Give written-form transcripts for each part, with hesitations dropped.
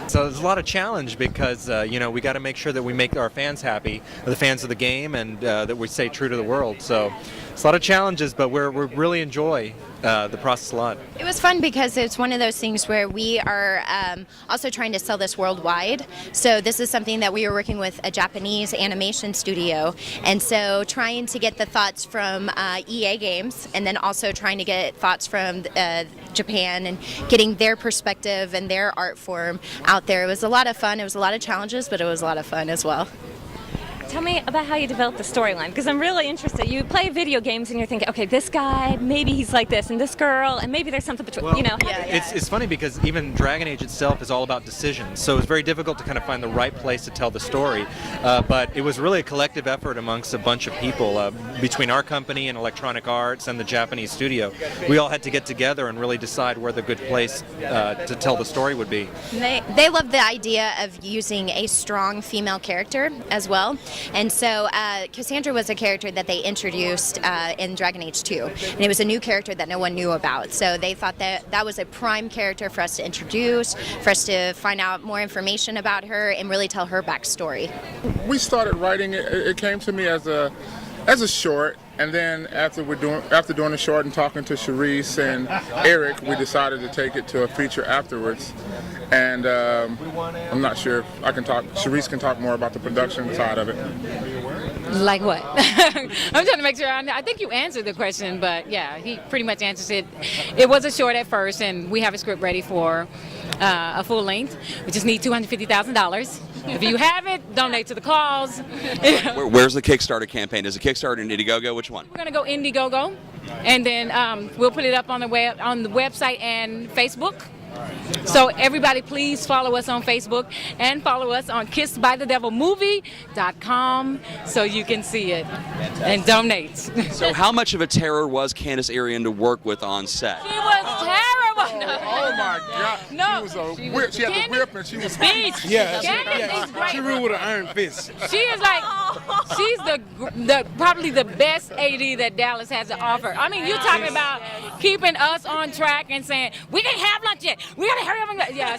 So there's a lot of challenge because we got to make sure that we make our fans happy, the fans of the game, and that we stay true to the world. So it's a lot of challenges, but we really enjoy the process a lot. It was fun because it's one of those things where we are also trying to sell this worldwide. So this is something that we were working with a Japanese animation studio, and so trying to get the thoughts from EA Games, and then also trying to get thoughts from Japan and getting their perspective and their art form out there. It was a lot of fun. It was a lot of challenges, but it was a lot of fun as well. Tell me about how you developed the storyline, because I'm really interested. You play video games and you're thinking, okay, this guy, maybe he's like this, and this girl, and maybe there's something between, Well, Yeah. It's funny because even Dragon Age itself is all about decisions, so it's very difficult to kind of find the right place to tell the story. But it was really a collective effort amongst a bunch of people, between our company and Electronic Arts and the Japanese studio. We all had to get together and really decide where the good place to tell the story would be. They loved the idea of using a strong female character as well. And so Cassandra was a character that they introduced in Dragon Age 2. And it was a new character that no one knew about. So they thought that that was a prime character for us to introduce, for us to find out more information about her and really tell her backstory. We started writing it. It came to me as a short, and then after doing the short and talking to Charisse and Eric, we decided to take it to a feature afterwards. And I'm not sure if I can talk. Charisse can talk more about the production side of it. Like what? I'm trying to make sure I think you answered the question, but yeah, he pretty much answers it. It was a short at first, and we have a script ready for a full length. We just need $250,000. If you have it, donate to the cause. Where's the Kickstarter campaign? Is it Kickstarter and Indiegogo? Which one? We're gonna go Indiegogo, and then we'll put it up on the website and Facebook. So everybody please follow us on Facebook and follow us on KissedByTheDevilMovie.com so you can see it and donate. So how much of a terror was Candace Arian to work with on set? She was terrible. Oh my God! No, she was she had the whip and she was. Speech. Yeah, Candace is great. she ruled with an iron fist. She is like, she's the probably the best AD that Dallas has to offer. I mean, you're talking about keeping us on track and saying, we didn't have lunch yet. We gotta hurry up and go. Yeah,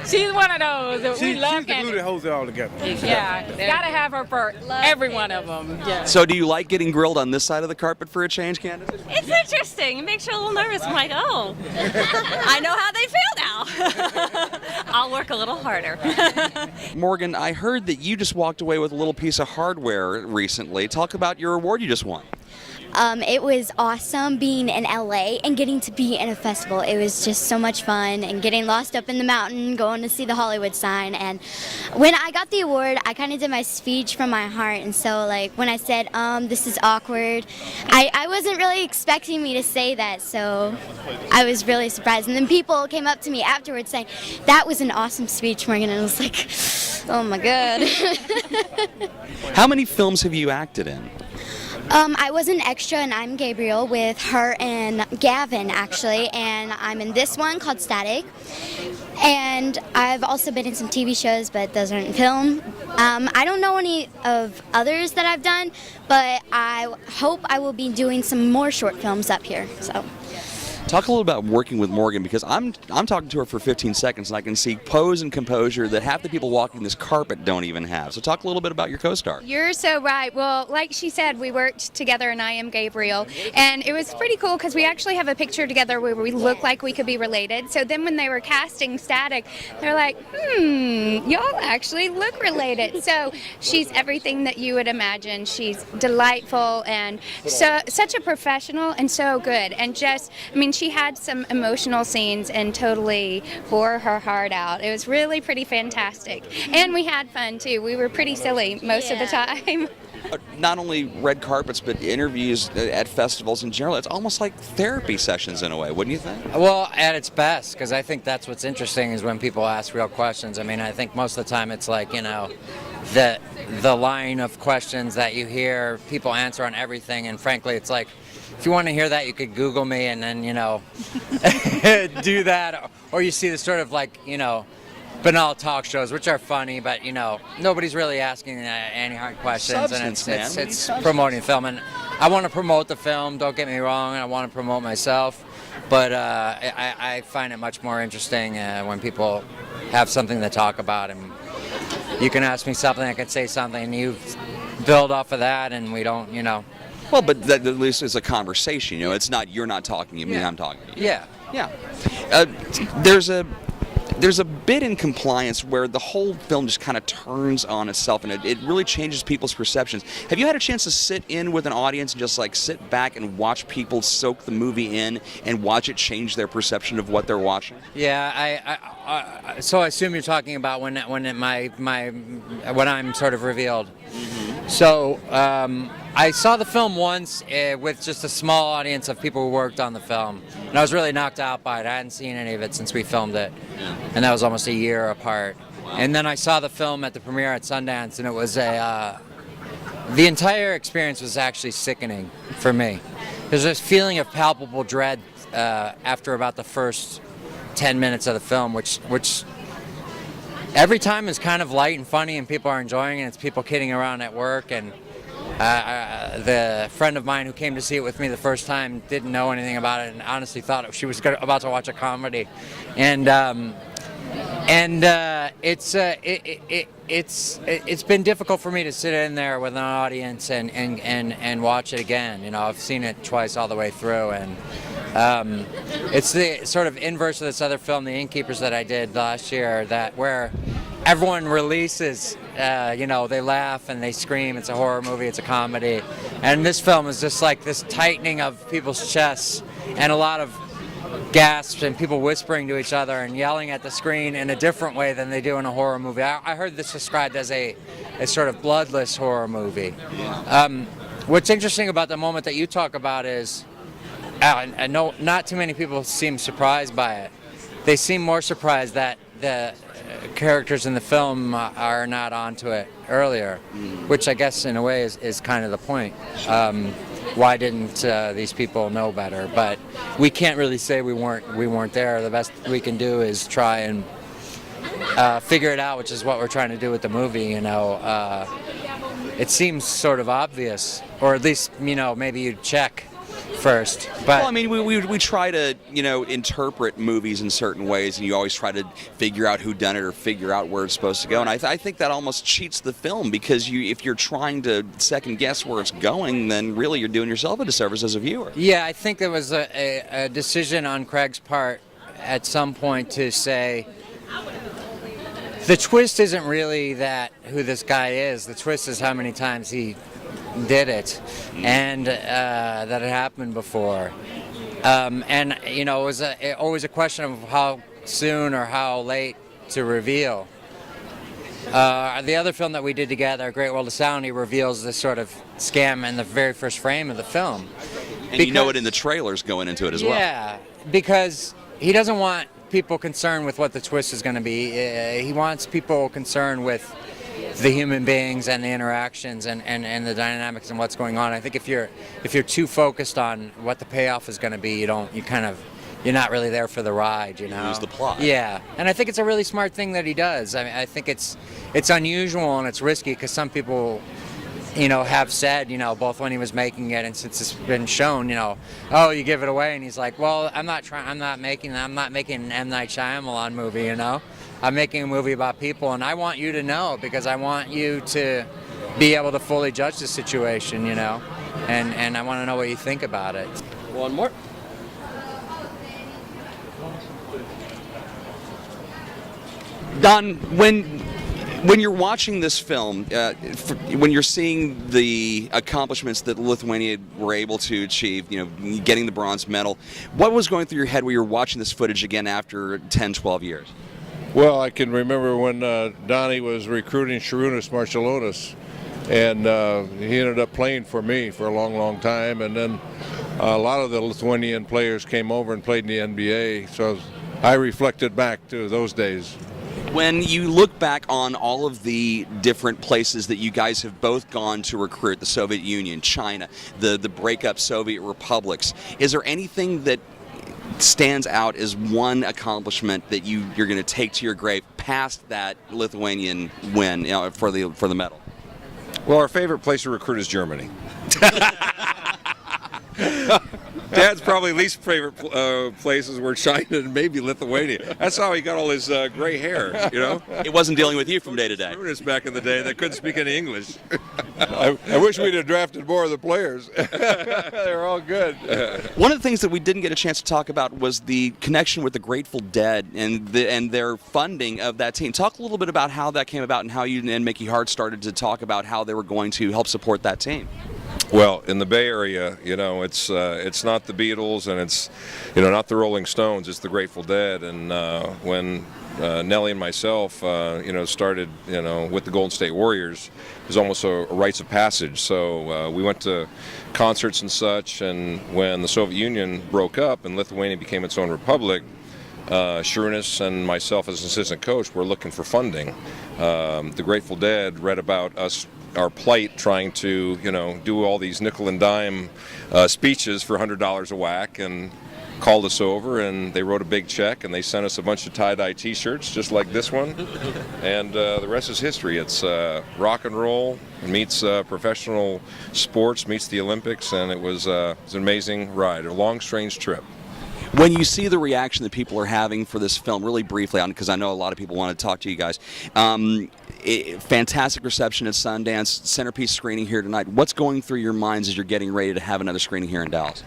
she's one of those. We love She's the glue that holds it all together. Yeah, gotta have her for every one of them. Yeah. So do you like getting grilled on this side of the carpet for a change, Candace? It's interesting. It makes you a little nervous. I'm like, oh, I know how they feel now. I'll work a little harder. Morgan, I heard that you just walked away with a little piece of hardware recently. Talk about your award you just won. It was awesome being in LA and getting to be in a festival. It was just so much fun, and getting lost up in the mountain, going to see the Hollywood sign. And when I got the award, I kind of did my speech from my heart. And so, like, when I said, this is awkward, I wasn't really expecting me to say that. So I was really surprised. And then people came up to me afterwards saying, that was an awesome speech, Morgan. And I was like, oh my God. How many films have you acted in? I was an extra, and I'm Gabriel with her and Gavin, actually, and I'm in this one called Static. And I've also been in some TV shows, but those aren't in film. I don't know any of others that I've done, but I hope I will be doing some more short films up here. So. Talk a little about working with Morgan, because I'm talking to her for 15 seconds and I can see pose and composure that half the people walking this carpet don't even have. So talk a little bit about your co-star. You're so right. Well, like she said, we worked together, and I am Gabriel, and it was pretty cool because we actually have a picture together where we look like we could be related. So then when they were casting Static, they're like, y'all actually look related. So she's everything that you would imagine. She's delightful and such a professional and so good. And just, I mean, she had some emotional scenes and totally bore her heart out. It was really pretty fantastic. And we had fun too. We were pretty silly most of the time. Not only red carpets, but interviews at festivals in general. It's almost like therapy sessions in a way, wouldn't you think? Well, at its best, because I think that's what's interesting is when people ask real questions. I mean, I think most of the time it's like, the line of questions that you hear, people answer on everything, and frankly, it's like, if you want to hear that, you could Google me and then, do that. Or you see the sort of like, banal talk shows, which are funny, but, nobody's really asking any hard questions. Substance, and man. it's promoting film. And I want to promote the film, don't get me wrong, and I want to promote myself. But I find it much more interesting when people have something to talk about, and you can ask me something, I can say something, and you build off of that, and we don't, you know. Well, but that at least it's a conversation. You know, it's not you're not talking to me, I'm talking to you. Yeah. Yeah. There's a bit in Compliance where the whole film just kind of turns on itself, and it really changes people's perceptions. Have you had a chance to sit in with an audience and just like sit back and watch people soak the movie in and watch it change their perception of what they're watching? Yeah, so I assume you're talking about when I'm sort of revealed. Mm-hmm. So I saw the film once with just a small audience of people who worked on the film, and I was really knocked out by it. I hadn't seen any of it since we filmed it, and that was almost a year apart. Wow. And then I saw the film at the premiere at Sundance, and it was the entire experience was actually sickening for me. There's this feeling of palpable dread after about the first 10 minutes of the film, which every time is kind of light and funny and people are enjoying it. It's people kidding around at work, and the friend of mine who came to see it with me the first time didn't know anything about it and honestly thought she was about to watch a comedy, and it's been difficult for me to sit in there with an audience and watch it again. You know, I've seen it twice all the way through, and it's the sort of inverse of this other film, The Innkeepers, that I did last year, where everyone releases, you know, they laugh and they scream. It's a horror movie, it's a comedy. And this film is just like this tightening of people's chests and a lot of gasps and people whispering to each other and yelling at the screen in a different way than they do in a horror movie. I heard this described as a sort of bloodless horror movie. What's interesting about the moment that you talk about is, I know not too many people seem surprised by it. They seem more surprised that the characters in the film are not onto it earlier, which I guess in a way is kind of the point. Why didn't these people know better? But we can't really say we weren't there. The best we can do is try and figure it out, which is what we're trying to do with the movie. You know, it seems sort of obvious, or at least, you know, maybe you check first. But well, I mean, we try to, you know, interpret movies in certain ways, and you always try to figure out who done it or figure out where it's supposed to go. And I think that almost cheats the film, because if you're trying to second guess where it's going, then really you're doing yourself a disservice as a viewer. Yeah, I think there was a decision on Craig's part at some point to say, the twist isn't really that who this guy is. The twist is how many times he did it, and that it happened before. And you know, it was always a question of how soon or how late to reveal. The other film that we did together, Great World of Sound, he reveals this sort of scam in the very first frame of the film. And you know it in the trailers going into it as well. Yeah, because he doesn't want people concerned with what the twist is going to be. He wants people concerned with the human beings and the interactions and the dynamics and what's going on. I think if you're too focused on what the payoff is going to be, you're not really there for the ride, you know. You lose the plot. Yeah, and I think it's a really smart thing that he does. I mean, I think it's unusual and it's risky, because some people, you know, have said, you know, both when he was making it and since it's been shown, you know, oh, you give it away, and he's like, well, I'm not making an M. Night Shyamalan movie, you know. I'm making a movie about people, and I want you to know, because I want you to be able to fully judge the situation, you know, and I want to know what you think about it. One more. Don, when you're watching this film, when you're seeing the accomplishments that Lithuania were able to achieve, you know, getting the bronze medal, what was going through your head when you were watching this footage again after 10, 12 years? Well, I can remember when Donnie was recruiting Šarūnas Marčiulionis, and he ended up playing for me for a long, long time, and then a lot of the Lithuanian players came over and played in the NBA, so I reflected back to those days. When you look back on all of the different places that you guys have both gone to recruit, the Soviet Union, China, the breakup Soviet republics, is there anything that stands out as one accomplishment that you're going to take to your grave past that Lithuanian win, you know, for the medal? Well, our favorite place to recruit is Germany. Dad's probably least favorite places were China and maybe Lithuania. That's how he got all his gray hair, you know? It wasn't dealing with you from day to day. Students back in the day that couldn't speak any English. I wish we'd have drafted more of the players. They're all good. One of the things that we didn't get a chance to talk about was the connection with the Grateful Dead and their funding of that team. Talk a little bit about how that came about and how you and Mickey Hart started to talk about how they were going to help support that team. Well, in the Bay Area, you know, it's not the Beatles and it's, you know, not the Rolling Stones. It's the Grateful Dead. And when Nellie and myself, you know, started, you know, with the Golden State Warriors, it was almost a rites of passage. So we went to concerts and such. And when the Soviet Union broke up and Lithuania became its own republic, Sharunas and myself as an assistant coach were looking for funding. The Grateful Dead read about us, our plight, trying to, you know, do all these nickel and dime speeches for $100 a whack, and called us over, and they wrote a big check, and they sent us a bunch of tie-dye T-shirts just like this one, and the rest is history. It's rock and roll meets professional sports meets the Olympics, and it was an amazing ride, a long, strange trip. When you see the reaction that people are having for this film, really briefly, because I know a lot of people want to talk to you guys, fantastic reception at Sundance, centerpiece screening here tonight. What's going through your minds as you're getting ready to have another screening here in Dallas?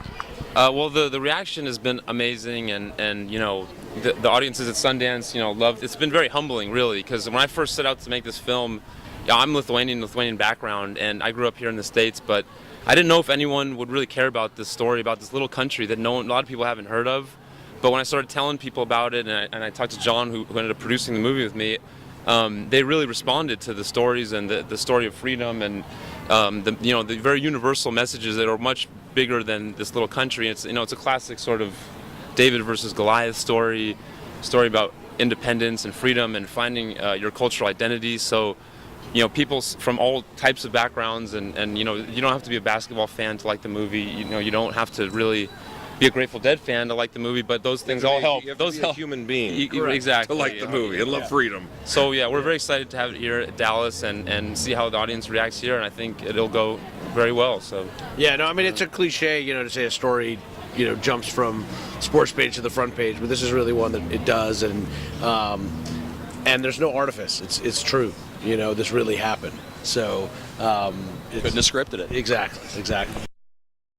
Well, the reaction has been amazing, and you know, the audiences at Sundance, you know, loved. It's been very humbling, really, because when I first set out to make this film, yeah, I'm Lithuanian background, and I grew up here in the States, but I didn't know if anyone would really care about this story, about this little country that a lot of people haven't heard of. But when I started telling people about it, and I talked to John, who ended up producing the movie with me, they really responded to the stories and the story of freedom and the very universal messages that are much bigger than this little country. It's, you know, it's a classic sort of David versus Goliath story about independence and freedom and finding your cultural identity. So, you know, people from all types of backgrounds, and you know, you don't have to be a basketball fan to like the movie. You know, you don't have to really be a Grateful Dead fan to like the movie, but those things all help. You have those to be help. a human being, exactly, to like the movie and love freedom. So yeah, we're very excited to have it here at Dallas and see how the audience reacts here, and I think it'll go very well. So yeah, no, I mean, it's a cliche, you know, to say a story, you know, jumps from sports page to the front page, but this is really one that it does, and there's no artifice. It's true. You know, this really happened. So couldn't have scripted it. Exactly.